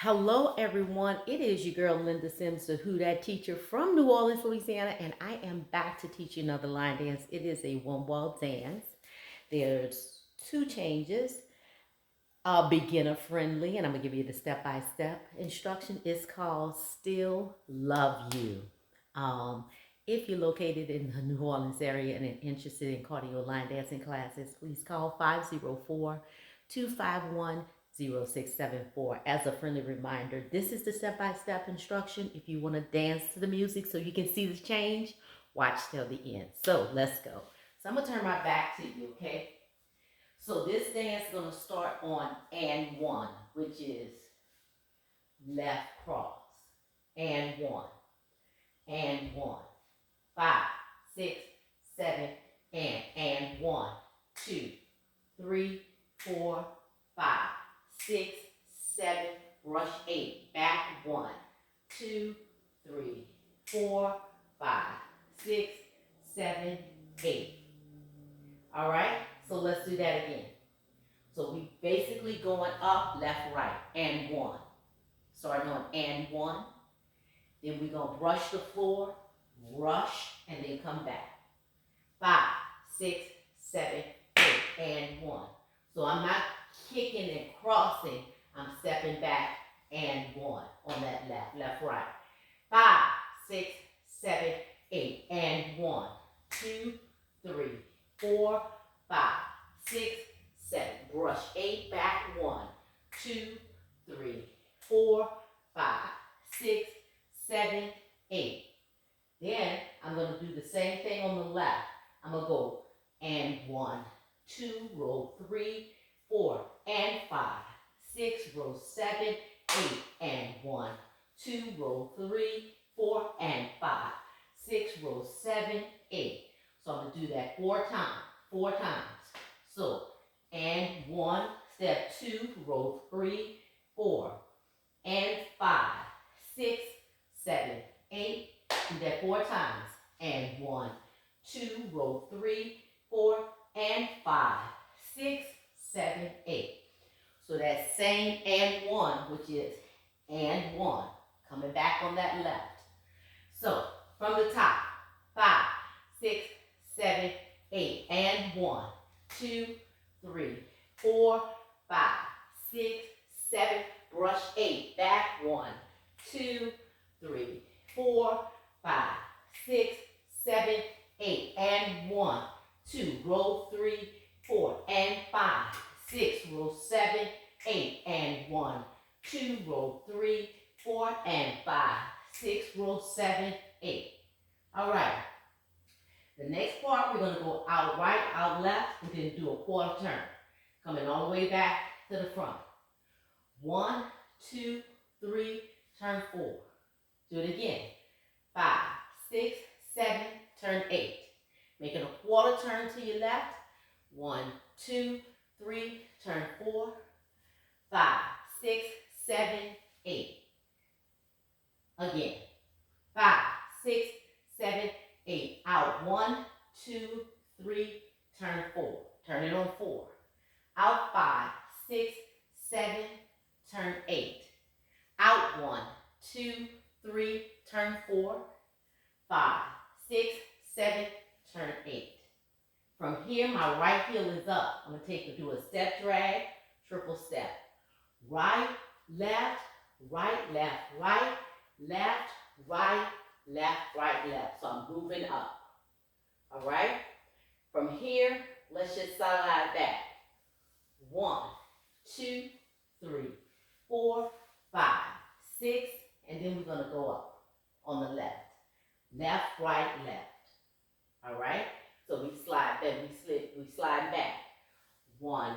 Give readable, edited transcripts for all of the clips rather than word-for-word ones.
Hello, everyone. It is your girl Linda Sims, the Who Dat teacher from New Orleans, Louisiana, and I am back to teach you another line dance. It is a one-wall dance. There's two changes. Beginner friendly, and I'm gonna give you the step-by-step instruction. It's called "Still Love You." Um, if you're located in the New Orleans area and are interested in cardio line dancing classes, please call 504-251-0674. As a friendly reminder, this is the step-by-step instruction. If you want to dance to the music so you can see the change, watch till the end. So let's go. So I'm gonna turn my back to you, okay? So this dance is going to start on and one, which is left cross. And one. And one. 5, 6, 7, and 1, 2, 3, 4, 5, 6, 7, brush 8, back 1, 2, 3, 4, 5, 6, 7, 8. All right, so let's do that again. So we basically going up, left, right, and 1. Starting on and 1. Then we're going to brush the floor, rush, and then come back. 5, 6, 7, 8, and 1. So I'm not kicking and crossing. I'm stepping back and 1 on that left, left, right. 5, 6, 7, 8, and 1, 2, 3, 4, 5, 6, 7. Brush 8 back 1, 2, 3, 4, 5, 6, 7, 8. Then I'm going to do the same thing on the left. I'm going to go and 1, 2, roll 3, 4, and 5, 6, roll 7, 8, and 1, 2, roll 3, 4, and 5, 6, roll 7, 8. So I'm going to do that 4 times. 4 times. So, and 1, step 2, roll 3, 4, and 5, 6, 7, 8. Do that 4 times. And 1, 2, roll 3, 4, and 5, 6, 7, 8. So that same and 1, which is and 1, coming back on that left. So from the top, 5, 6, 7, 8, and 1, 2, 3, 4, 5, 6, 7, brush 8, back 1, 2, 3, 4, 5, 6, 7, 8, and 1, 2, roll 3, 4, and 5, 6, roll 7, 8, and 1, 2, roll 3, 4, and 5, 6, roll 7, 8. All right. The next part, we're going to go out right, out left, and then do a quarter turn. Coming all the way back to the front. 1, 2, 3, turn 4. Do it again. 5, 6, 7, turn 8. Making a quarter turn to your left. 1, 2, 3, turn 4, 5, 6, 7, 8. Again. 5, 6, 7, 8. Out 1, 2, 3, turn 4. Turn it on 4. Out 5, 6, 7, turn 8. Out 1, 2, 3, turn 4. 5, 6, 7, turn 8. From here, my right heel is up. I'm going to do a step drag, triple step. Right, left, right, left, right, left, right, left, right, left. So I'm moving up. All right? From here, let's just slide back. 1, 2, 3, 4, 5, 6, and then we're going to go up on the left. Left, right, left. All right? So we slide back, we slide back. 1,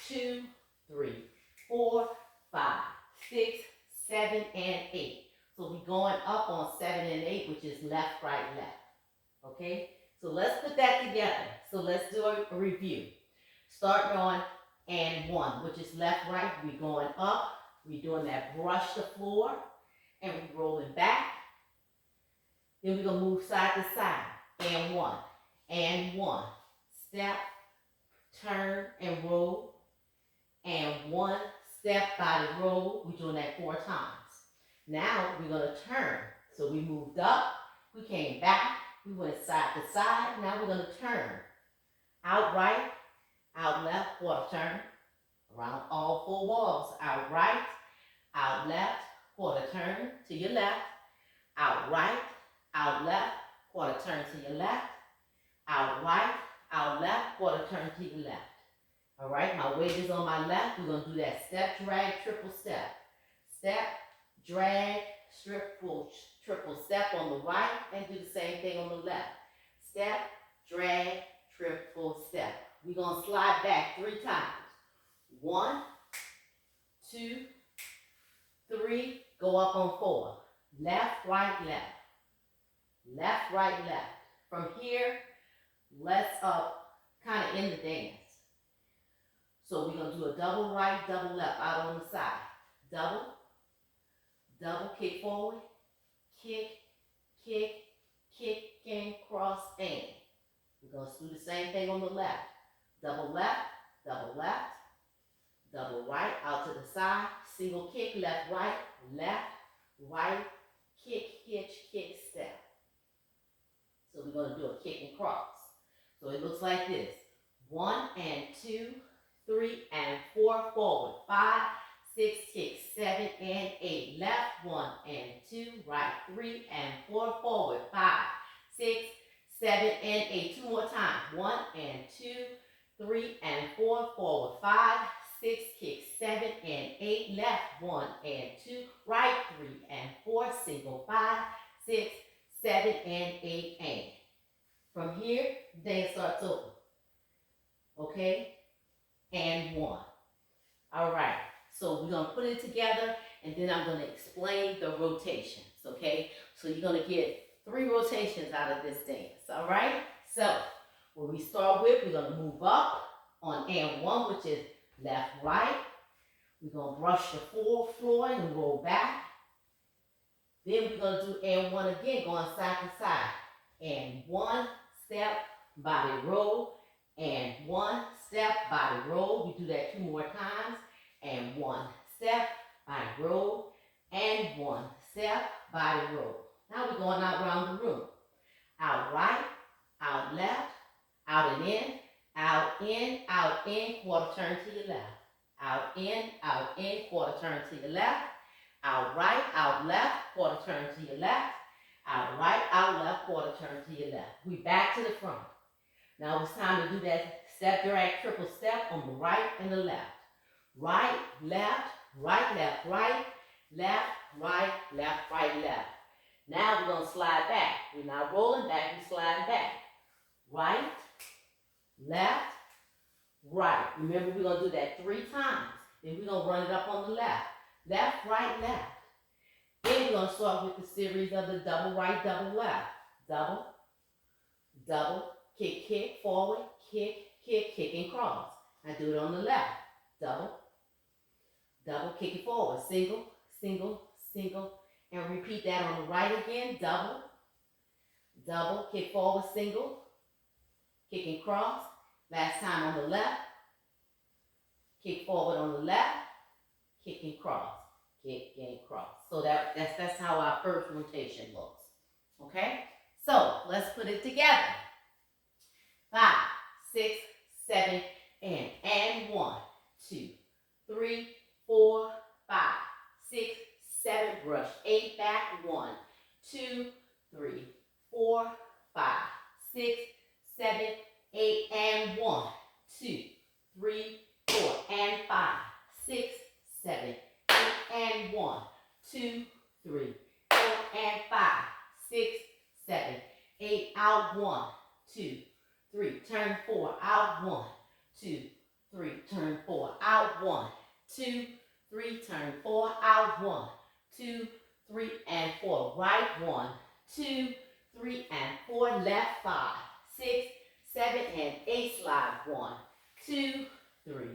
2, 3, 4, 5, 6, 7, and 8. So we're going up on 7 and 8, which is left, right, left. Okay? So let's put that together. So let's do a review. Starting on and 1, which is left, right. We're going up. We're doing that brush the floor. And we're rolling back. Then we're going to move side to side. And 1. And 1. Step, turn, and roll. And 1, step, body roll. We're doing that 4 times. Now we're going to turn. So we moved up, we came back, we went side to side. Now we're going to turn. Out right, out left, quarter turn. Around all 4 walls. Out right, out left, quarter turn to your left. Out right, out left, quarter turn to your left. Out right, out left, quarter turn to your left. All right, my weight is on my left. We're going to do that step, drag, triple step. Step, drag, triple step on the right, and do the same thing on the left. Step, drag, triple step. We're going to slide back 3 times. 1, 2, 3, go up on 4. Left, right, left. Left, right, left. From here, let's kind of end the dance. So we're going to do a double right, double left out on the side. Double, double, kick forward, kick, kick, kick, and cross, and. We're going to do the same thing on the left. Double left, double left, double right, out to the side, single kick, left, right, kick, hitch, kick, step. So we're going to do a kick and cross. So it looks like this. 1 and 2, 3 and 4, forward. 5, 6, kick, 7 and 8. Left, 1 and 2, right, 3 and 4, forward. 5, 6, 7 and 8. 2 more times. 1 and 2, 3 and 4, forward. 5, 6, kick, 7 and 8. Left, 1 and 2, right, 3 and 4, single. 5, 6, 7 and 8, and. From here, dance starts over. Okay? And 1. All right. So we're going to put it together, and then I'm going to explain the rotations. Okay? So you're going to get 3 rotations out of this dance. All right? So what we start with, we're going to move up on and 1, which is left, right. We're going to brush the floor and roll back. Then we're going to do and 1 again, going side to side. And 1, step, body roll, and 1 step, body roll. We do that 2 more times. And 1 step, body roll, and 1 step, body roll. Now we're going out around the room. Out right, out left, out and in, quarter turn to your left. Out in, quarter turn to your left. Out right, out left, quarter turn to your left. Out right, out left, quarter turn to your left. We back to the front. Now it's time to do that step, drag, triple step on the right and the left. Right, left, right, left, right, left, right, left, right, left. Now we're going to slide back. We're not rolling back, we're sliding back. Right, left, right. Remember, we're going to do that 3 times. Then we're going to run it up on the left. Left, right, left. Then we're going to start with the series of the double right, double left. Double, double, kick, kick, forward, kick, kick, kick, and cross. I do it on the left. Double, double, kick it forward. Single, single, single. And repeat that on the right again. Double, double, kick forward, single, kick and cross. Last time on the left. Kick forward on the left, kick and cross, kick and cross. So that's how our first rotation looks. Okay? So let's put it together. 5, 6, 7, and 1, 2, 3, 4, 5, 6, 7, brush 8 back. 1, 2, 3, 4, 5, 6, 7, 8, and 1, 2, 3, 4, and 5, 6, 7, 8, and 1, 2, 3, 4, and 5, 6, 7, 8, out 1, 2, 3, turn 4, out 1, 2, 3, turn 4, out 1, 2, 3, turn 4, out 1, 2, 3, and 4, right 1, 2, 3, and 4, left 5, 6, 7, and 8, slide 1, 2, 3,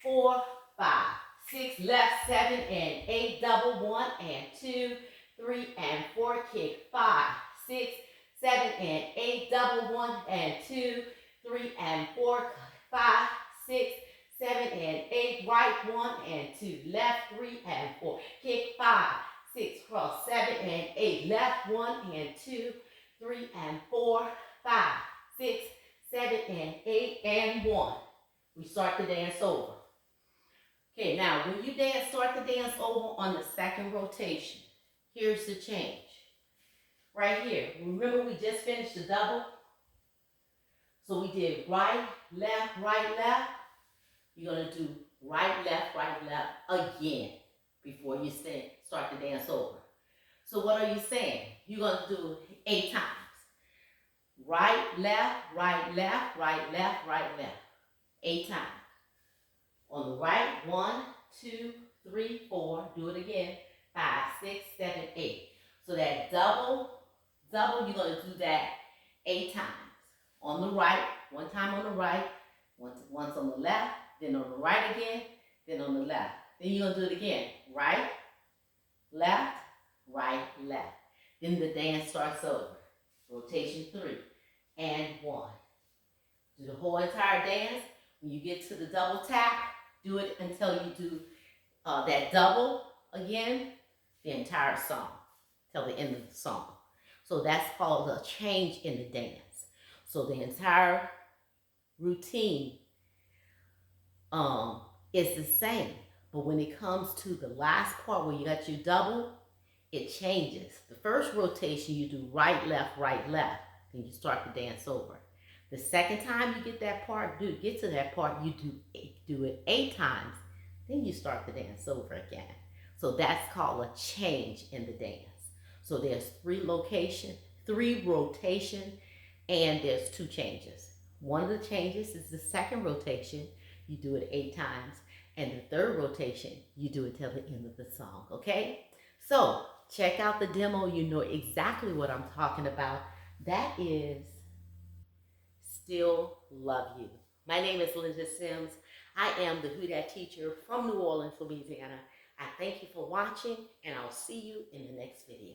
4, 5, 6, left 7 and 8, double 1 and 2, 3 and 4, kick 5, 6, 7 and 8, double 1 and 2, 3 and 4, 5, 6, 7 and 8, right 1 and 2, left 3 and 4, kick 5, 6, cross 7 and 8, left 1 and 2, 3 and 4, 5, 6, 7 and 8 and 1. We start the dance over. Okay, now when you start the dance over on the second rotation, here's the change. Right here, remember we just finished the double? So we did right, left, you're going to do right, left again before you start the dance over. So what are you saying? You're going to do 8 times. Right, left, right, left, 8 times. On the right, 1, 2, 3, 4, do it again, 5, 6, 7, 8. So that double, you're going to do that 8 times. On the right, 1 time on the right, once on the left, then on the right again, then on the left. Then you're going to do it again. Right, left. Then the dance starts over. Rotation 3 and 1. Do the whole entire dance. When you get to the double tap, do it until you do that double again, the entire song, till the end of the song. So that's called a change in the dance. So the entire routine is the same. But when it comes to the last part where you got your double, it changes. The first rotation you do right, left, then you start the dance over. The second time you get to that part, you do it 8 times, then you start the dance over again. So that's called a change in the dance. So there's 3 rotation, and there's 2 changes. One of the changes is the second rotation. You do it 8 times. And the third rotation, you do it till the end of the song, okay? So check out the demo. You know exactly what I'm talking about. That is Still Love You. My name is Linda Sims. I am the Who Dat teacher from New Orleans, Louisiana. I thank you for watching, and I'll see you in the next video.